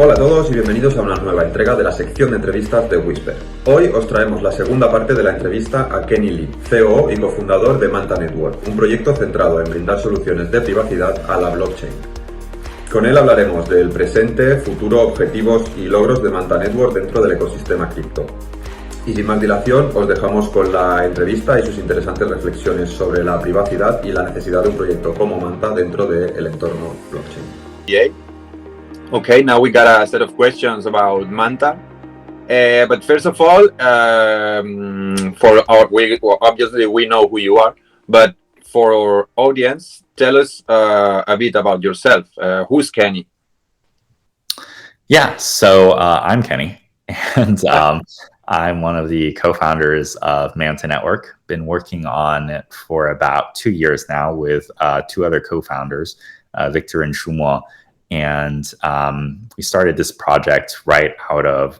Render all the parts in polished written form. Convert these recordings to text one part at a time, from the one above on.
Hola a todos y bienvenidos a una nueva entrega de la sección de entrevistas de Whispr. Hoy os traemos la segunda parte de la entrevista a Kenny Lee, COO y cofundador de Manta Network, un proyecto centrado en brindar soluciones de privacidad a la blockchain. Con él hablaremos del presente, futuro, objetivos y logros de Manta Network dentro del ecosistema cripto. Y sin más dilación, os dejamos con la entrevista y sus interesantes reflexiones sobre la privacidad y la necesidad de un proyecto como Manta dentro del entorno blockchain. Yeah. Okay, now we got a set of questions about Manta. But first of all, obviously we know who you are, but for our audience, tell us a bit about yourself. Who's Kenny? Yeah, so I'm Kenny, and I'm one of the co-founders of Manta Network. Been working on it for about 2 years now with two other co-founders, Victor and Shumo. And we started this project right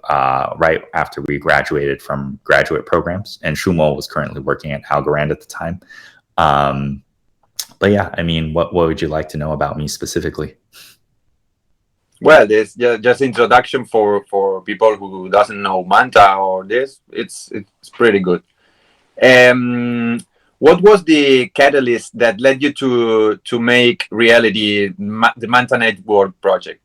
after we graduated from graduate programs. And Shumo was currently working at Algorand at the time. But yeah, I mean, what would you like to know about me specifically? Well, this just introduction for people who doesn't know Manta or this. It's pretty good. What was the catalyst that led you to make reality the Manta Network project?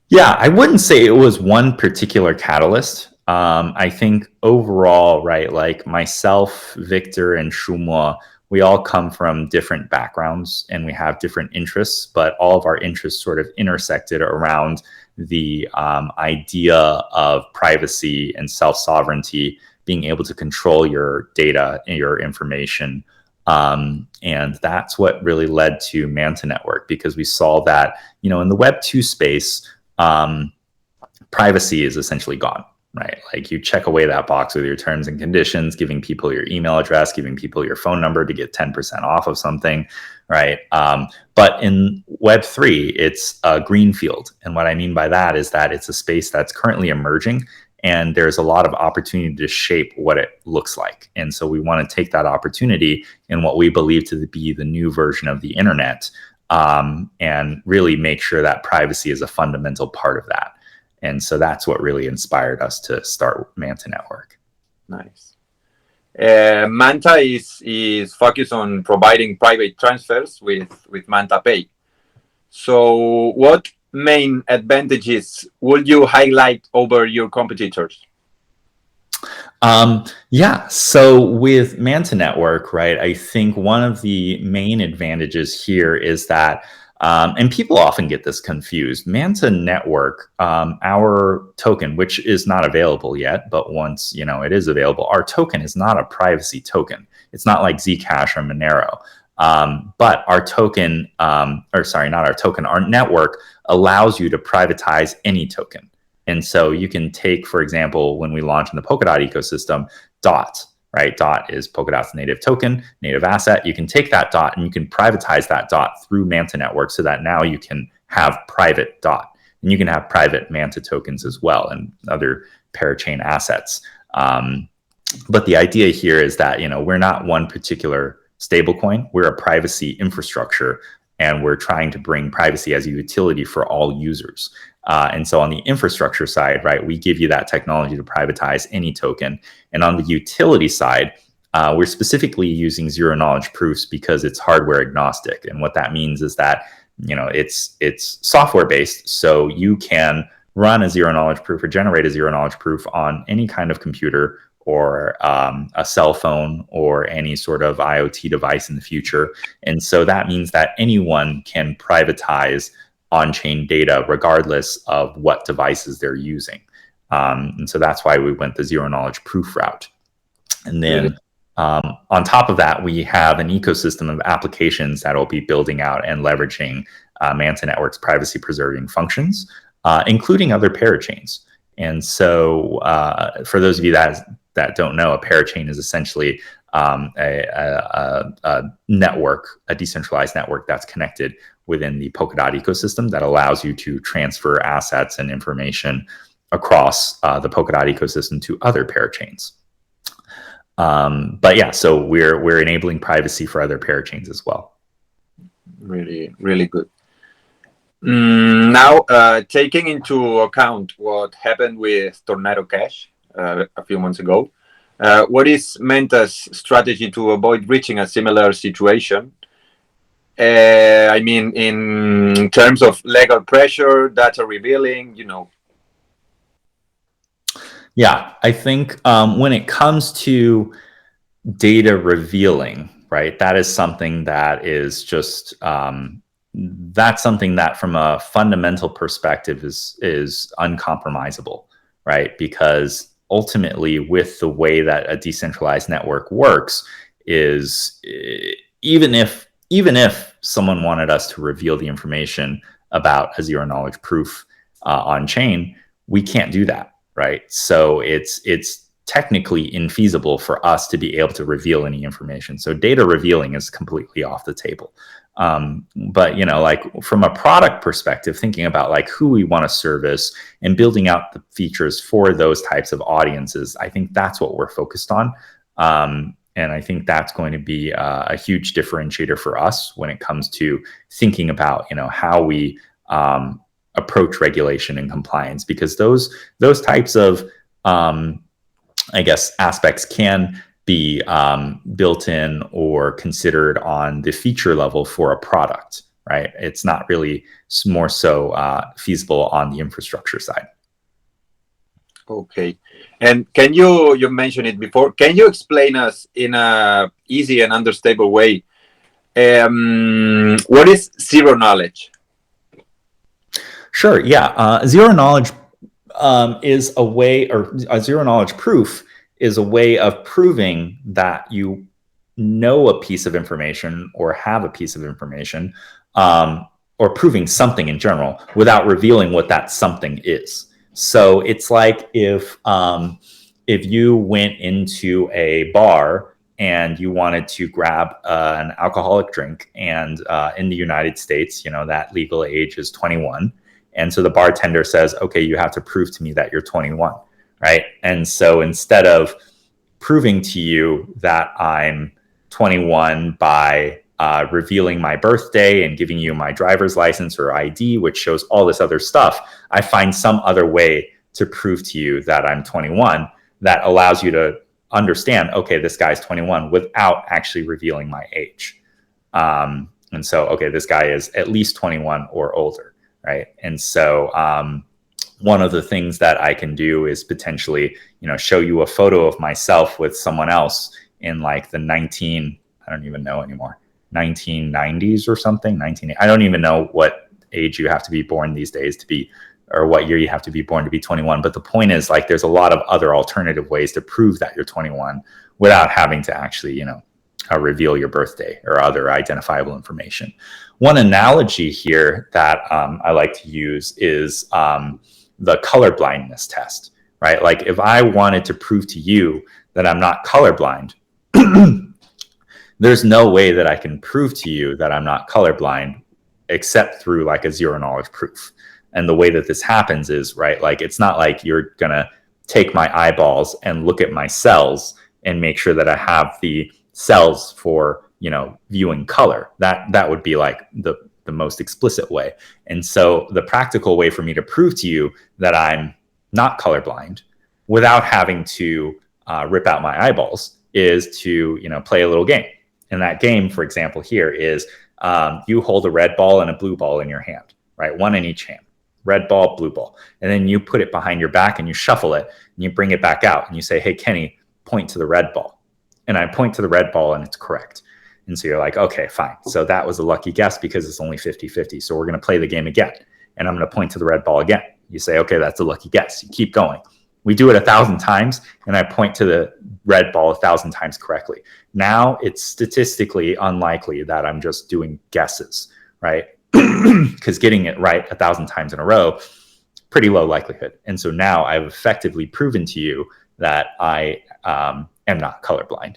Yeah, I wouldn't say it was one particular catalyst. I think overall, right, like myself, Victor, and Shumo, we all come from different backgrounds and we have different interests, but all of our interests sort of intersected around the idea of privacy and self-sovereignty, being able to control your data and your information. And that's what really led to Manta Network, because we saw that, in the Web 2 space, privacy is essentially gone, right? Like you check away that box with your terms and conditions, giving people your email address, giving people your phone number to get 10% off of something, right? But in Web 3, it's a green field. And what I mean by that is that it's a space that's currently emerging, and there's a lot of opportunity to shape what it looks like. And so we want to take that opportunity in what we believe to be the new version of the internet, and really make sure that privacy is a fundamental part of that. And so that's what really inspired us to start Manta Network. Nice. Manta is focused on providing private transfers with Manta Pay. So what main advantages would you highlight over your competitors? So with Manta Network, right, I think one of the main advantages here is that, and people often get this confused, Manta Network, our token, which is not available yet, but once, it is available, our token is not a privacy token. It's not like Zcash or Monero. But our token, our network allows you to privatize any token. And so you can take, for example, when we launch in the Polkadot ecosystem, DOT, right? DOT is Polkadot's native token, native asset. You can take that DOT and you can privatize that DOT through Manta Network so that now you can have private DOT. And you can have private Manta tokens as well and other parachain assets. But the idea here is that, we're not one particular stablecoin. We're a privacy infrastructure, and we're trying to bring privacy as a utility for all users. And so on the infrastructure side, right, we give you that technology to privatize any token. And on the utility side, we're specifically using zero knowledge proofs because it's hardware agnostic. And what that means is that, it's software based. So you can run a zero knowledge proof or generate a zero knowledge proof on any kind of computer or a cell phone or any sort of IoT device in the future. And so that means that anyone can privatize on-chain data regardless of what devices they're using. And so that's why we went the zero knowledge proof route. And then on top of that, we have an ecosystem of applications that will be building out and leveraging Manta Network's privacy preserving functions, including other parachains. And so for those of you that don't know, a parachain is essentially a network, a decentralized network that's connected within the Polkadot ecosystem that allows you to transfer assets and information across the Polkadot ecosystem to other parachains. But yeah, so we're enabling privacy for other parachains as well. Really, really good. Now, taking into account what happened with Tornado Cash a few months ago, what is Manta's strategy to avoid reaching a similar situation? I mean, in terms of legal pressure, data revealing, Yeah, I think when it comes to data revealing, right, that is something that is just that's something that from a fundamental perspective is uncompromisable, right? Because ultimately, with the way that a decentralized network works, is even if someone wanted us to reveal the information about a zero knowledge proof on chain, we can't do that, right? So it's technically infeasible for us to be able to reveal any information. So data revealing is completely off the table. But like from a product perspective, thinking about like who we want to service and building out the features for those types of audiences, I think that's what we're focused on. And I think that's going to be a huge differentiator for us when it comes to thinking about how we approach regulation and compliance, because those types of I guess aspects can be built in or considered on the feature level for a product, right? It's not really more so feasible on the infrastructure side. Okay. And can you mentioned it before, can you explain us in a easy and understandable way, what is zero knowledge? Sure, yeah. Zero knowledge is a way, or a zero knowledge proof is a way of proving that you know a piece of information or have a piece of information, or proving something in general without revealing what that something is. So it's like if you went into a bar and you wanted to grab an alcoholic drink, and in the United States, that legal age is 21. And so the bartender says, okay, you have to prove to me that you're 21, right? And so instead of proving to you that I'm 21 by revealing my birthday and giving you my driver's license or ID, which shows all this other stuff, I find some other way to prove to you that I'm 21 that allows you to understand, okay, this guy's 21 without actually revealing my age. And so, okay, this guy is at least 21 or older. Right. And so one of the things that I can do is potentially, show you a photo of myself with someone else in like the I don't even know anymore, 1990s or something, I don't even know what age you have to be born these days to be, or what year you have to be born to be 21. But the point is, like, there's a lot of other alternative ways to prove that you're 21 without having to actually, reveal your birthday or other identifiable information. One analogy here that I like to use is the color blindness test, right? Like if I wanted to prove to you that I'm not colorblind, there's no way that I can prove to you that I'm not colorblind except through like a zero knowledge proof. And the way that this happens is, right, like it's not like you're going to take my eyeballs and look at my cells and make sure that I have the cells for, viewing color. That would be like the most explicit way. And so the practical way for me to prove to you that I'm not colorblind without having to rip out my eyeballs is to, play a little game. And that game, for example, here is you hold a red ball and a blue ball in your hand, right? One in each hand, red ball, blue ball. And then you put it behind your back and you shuffle it and you bring it back out and you say, hey, Kenny, point to the red ball. And I point to the red ball and it's correct. And so you're like, okay, fine. So that was a lucky guess because it's only 50-50. So we're going to play the game again. And I'm going to point to the red ball again. You say, okay, that's a lucky guess. You keep going. We do it 1,000 times and I point to the red ball 1,000 times correctly. Now it's statistically unlikely that I'm just doing guesses, right? Because getting it right 1,000 times in a row, pretty low likelihood. And so now I've effectively proven to you that I am not colorblind.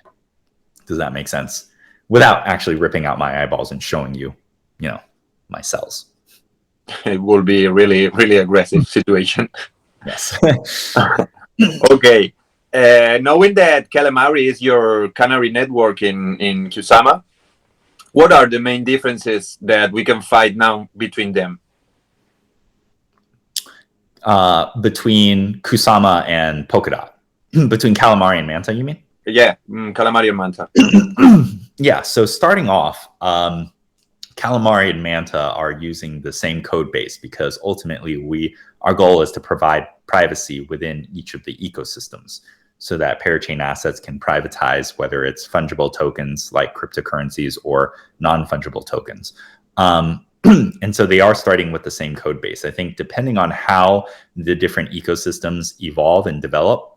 Does that make sense? Without actually ripping out my eyeballs and showing you, my cells. It will be a really, really aggressive situation. Yes. Okay. Knowing that Calamari is your canary network in Kusama, what are the main differences that we can find now between them? between Kusama and Polkadot. Between Calamari and Manta, you mean? Yeah, Calamari and Manta. Yeah, so starting off, Calamari and Manta are using the same code base because ultimately our goal is to provide privacy within each of the ecosystems so that parachain assets can privatize, whether it's fungible tokens like cryptocurrencies or non-fungible tokens. And so they are starting with the same code base. I think depending on how the different ecosystems evolve and develop,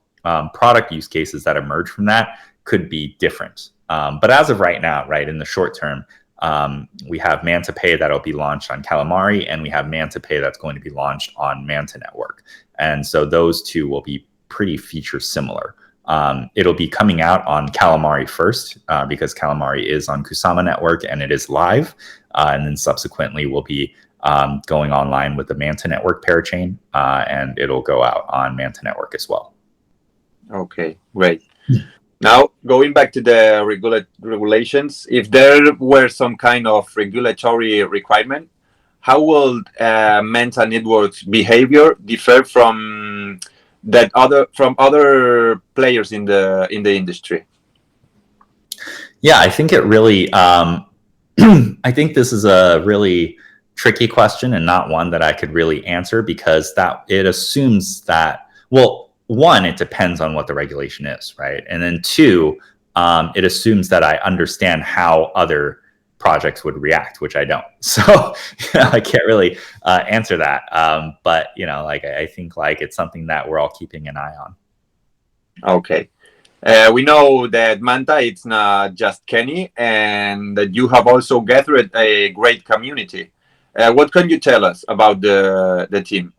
product use cases that emerge from that could be different. But as of right now, right, in the short term, we have Manta Pay that'll be launched on Calamari, and we have Manta Pay that's going to be launched on Manta Network. And so those two will be pretty feature similar. It'll be coming out on Calamari first because Calamari is on Kusama Network and it is live. And then subsequently we'll be going online with the Manta Network parachain, and it'll go out on Manta Network as well. Okay, great. Now, going back to the regulations, if there were some kind of regulatory requirement, how will Manta Network's behavior differ from other players in the industry? Yeah, I think it really. I think this is a really tricky question and not one that I could really answer because it assumes that, well, one, it depends on what the regulation is, right? And then two, it assumes that I understand how other projects would react, which I don't. So I can't really answer that. But I think it's something that we're all keeping an eye on. Okay. We know that Manta, it's not just Kenny, and that you have also gathered a great community. What can you tell us about the team?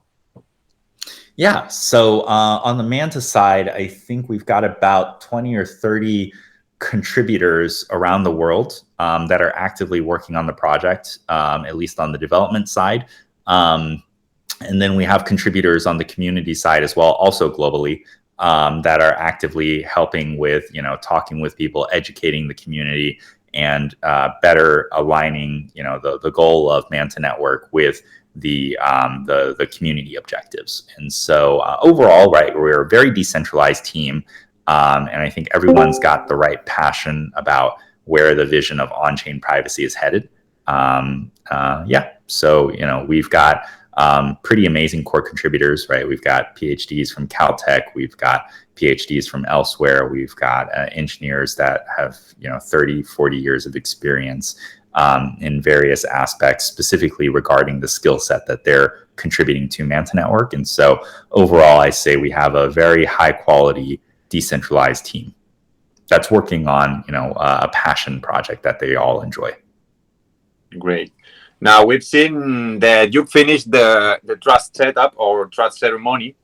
Yeah, so on the Manta side, I think we've got about 20 or 30 contributors around the world that are actively working on the project, at least on the development side. And then we have contributors on the community side as well, also globally, that are actively helping with, talking with people, educating the community, and better aligning, the goal of Manta Network with the community objectives. And so overall, right, we're a very decentralized team, and I think everyone's got the right passion about where the vision of on-chain privacy is headed. So we've got pretty amazing core contributors, right? We've got PhDs from Caltech, we've got PhDs from elsewhere, we've got engineers that have 30, 40 years of experience in various aspects, specifically regarding the skill set that they're contributing to Manta Network. And so overall, I say we have a very high quality, decentralized team that's working on, a passion project that they all enjoy. Great. Now, we've seen that you finished the trust setup or trust ceremony,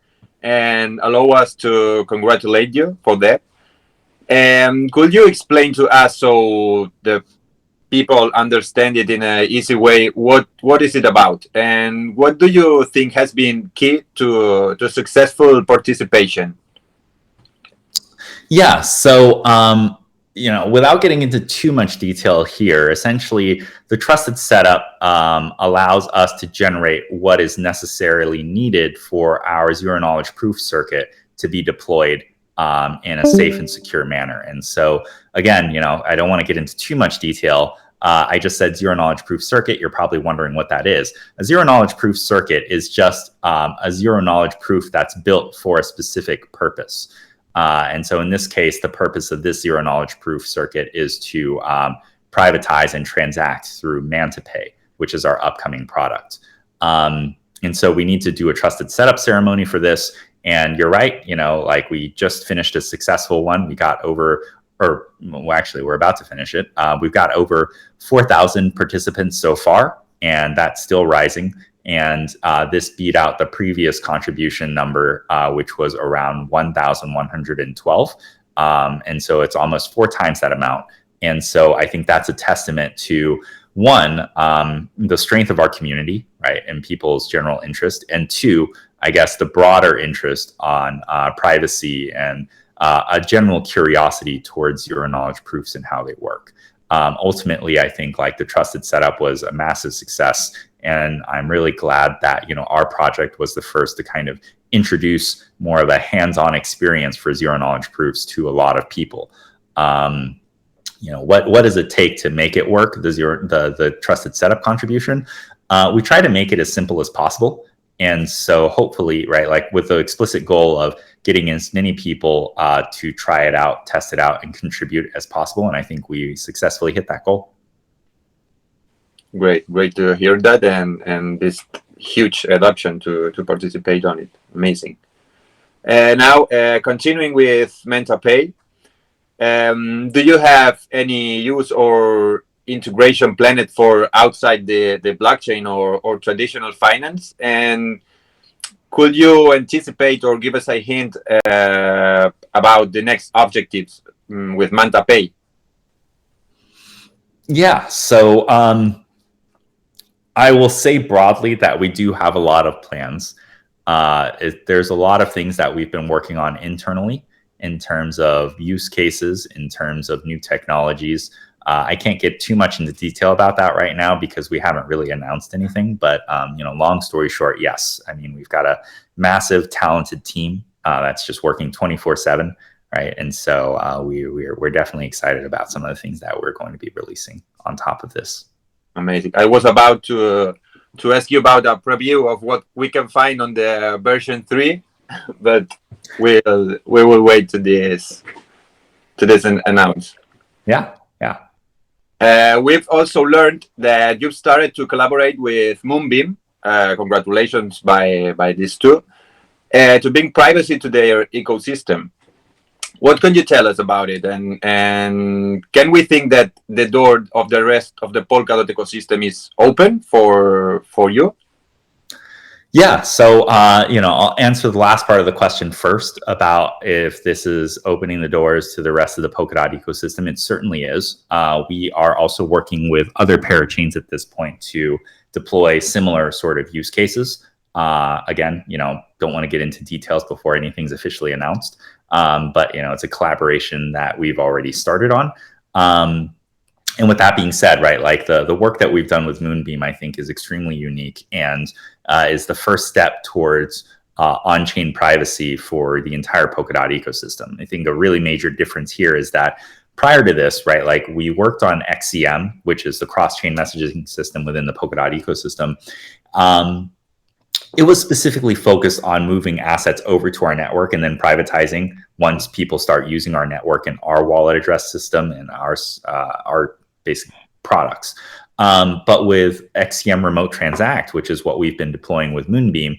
and allow us to congratulate you for that. And could you explain to us, so the people understand it in an easy way, what is it about, and what do you think has been key to successful participation? Yeah, so without getting into too much detail here, essentially the trusted setup allows us to generate what is necessarily needed for our zero knowledge proof circuit to be deployed in a safe and secure manner. And so again, I don't want to get into too much detail. I just said zero knowledge proof circuit. You're probably wondering what that is. A zero knowledge proof circuit is just a zero knowledge proof that's built for a specific purpose. And so in this case, the purpose of this zero knowledge proof circuit is to privatize and transact through Manta Pay, which is our upcoming product. And so we need to do a trusted setup ceremony for this. And you're right, we just finished a successful one. We got actually, we're about to finish it. We've got over 4,000 participants so far, and that's still rising. And this beat out the previous contribution number, which was around 1,112. And so it's almost 4 times that amount. And so I think that's a testament to, one, the strength of our community, right, and people's general interest. And two, I guess the broader interest on privacy and a general curiosity towards zero knowledge proofs and how they work. ultimately, I think like the trusted setup was a massive success. And I'm really glad that, our project was the first to kind of introduce more of a hands-on experience for zero knowledge proofs to a lot of people. What does it take to make it work? The trusted setup contribution. We try to make it as simple as possible. And so hopefully, right, like with the explicit goal of getting as many people to try it out, test it out, and contribute as possible. And I think we successfully hit that goal. Great to hear that, and this huge adoption to participate on it. Amazing. Now, continuing with Manta Pay, do you have any use or integration planned for outside the blockchain or traditional finance? And could you anticipate or give us a hint about the next objectives with Manta Pay? Yeah, so I will say broadly that we do have a lot of plans. There's a lot of things that we've been working on internally in terms of use cases, in terms of new technologies. I can't get too much into detail about that right now because we haven't really announced anything. But long story short, yes. I mean, we've got a massive, talented team that's just working 24/7, right? And so we're definitely excited about some of the things that we're going to be releasing on top of this. Amazing. I was about to ask you about a preview of what we can find on the version 3, but we will wait to this announce. Yeah. We've also learned that you've started to collaborate with Moonbeam. Congratulations by these two to bring privacy to their ecosystem. What can you tell us about it? And can we think that the door of the rest of the Polkadot ecosystem is open for you? Yeah, so I'll answer the last part of the question first about if this is opening the doors to the rest of the Polkadot ecosystem. It certainly is. We are also working with other parachains at this point to deploy similar sort of use cases. Again, don't want to get into details before anything's officially announced. But it's a collaboration that we've already started on. And with that being said, right, like the work that we've done with Moonbeam, I think is extremely unique and is the first step towards on-chain privacy for the entire Polkadot ecosystem. I think a really major difference here is that prior to this, right, like we worked on XCM, which is the cross-chain messaging system within the Polkadot ecosystem. It was specifically focused on moving assets over to our network and then privatizing once people start using our network and our wallet address system and our basic products. But with XCM Remote Transact, which is what we've been deploying with Moonbeam,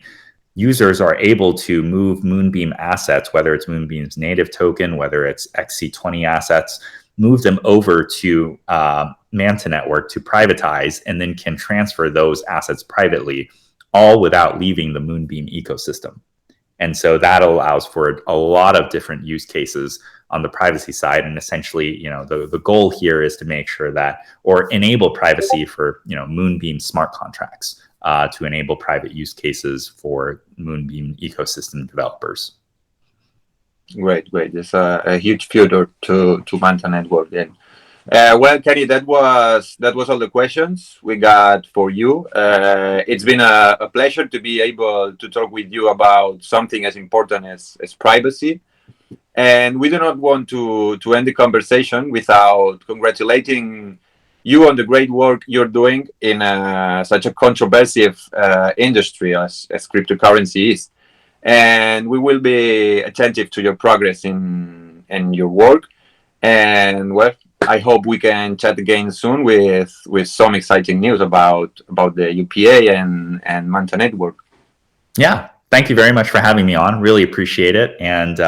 users are able to move Moonbeam assets, whether it's Moonbeam's native token, whether it's XC20 assets, move them over to Manta Network to privatize, and then can transfer those assets privately, all without leaving the Moonbeam ecosystem. And so that allows for a lot of different use cases on the privacy side. And essentially, the goal here is to make sure that, or enable privacy for, Moonbeam smart contracts to enable private use cases for Moonbeam ecosystem developers. Great. There's a huge future to Manta Network then. Well, Kenny, that was all the questions we got for you. It's been a pleasure to be able to talk with you about something as important as privacy. And we do not want to end the conversation without congratulating you on the great work you're doing in such a controversial industry as cryptocurrency is. And we will be attentive to your progress in your work. And well, I hope we can chat again soon with some exciting news about the UPA and Manta Network. Yeah, thank you very much for having me on. Really appreciate it. And,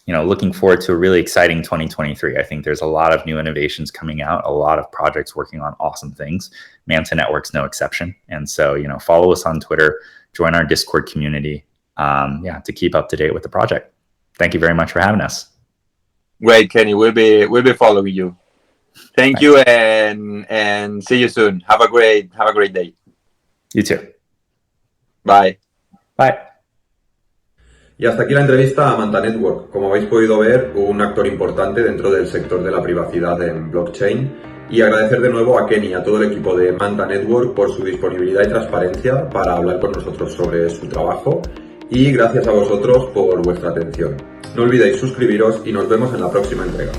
looking forward to a really exciting 2023. I think there's a lot of new innovations coming out, a lot of projects working on awesome things. Manta Network's no exception. And so, follow us on Twitter, join our Discord community, to keep up to date with the project. Thank you very much for having us. Great, Kenny. We'll be following you. Thank you, and see you soon. Have a great day. You too. Bye. Bye. Y hasta aquí la entrevista a Manta Network. Como habéis podido ver, un actor importante dentro del sector de la privacidad en blockchain Y agradecer de nuevo a Kenny y a todo el equipo de Manta Network por su disponibilidad y transparencia para hablar con nosotros sobre su trabajo. Y gracias a vosotros por vuestra atención. No olvidéis suscribiros y nos vemos en la próxima entrega.